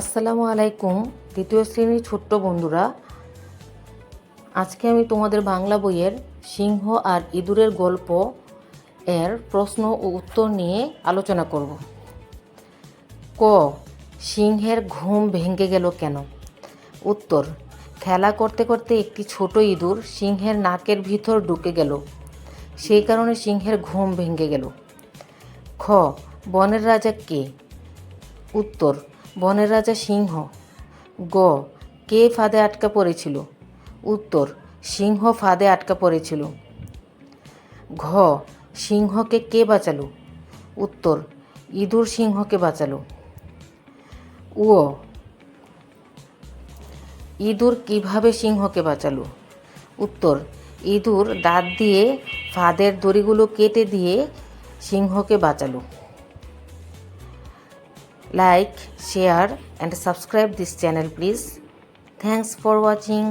আসসালামু আলাইকুম দ্বিতীয় শ্রেণীর ছোট্ট বন্ধুরা, আজকে আমি তোমাদের বাংলা বইয়ের সিংহ আর ইঁদুরের গল্প এর প্রশ্ন ও উত্তর নিয়ে আলোচনা করব। ক, সিংহের ঘুম ভেঙে গেল কেন? উত্তর, খেলা করতে করতে একটি ছোট ইঁদুর সিংহের নাকের ভিতর ঢুকে গেল, সেই কারণে সিংহের ঘুম ভেঙে গেল। খ, বনের রাজা কে? উত্তর, বনের রাজা সিংহ। গ, কে ফাঁদে আটকা পড়েছিল? উত্তর, সিংহ ফাঁদে আটকা পড়েছিল। ঘ, সিংহকে কে বাঁচালো? উত্তর, ইঁদুর সিংহকে বাঁচালো। উ, ইঁদুর কিভাবে সিংহকে বাঁচালো? উত্তর, ইঁদুর দাঁত দিয়ে ফাঁদের দড়িগুলো কেটে দিয়ে সিংহকে বাঁচালো। Like, share and subscribe this channel please. Thanks for watching.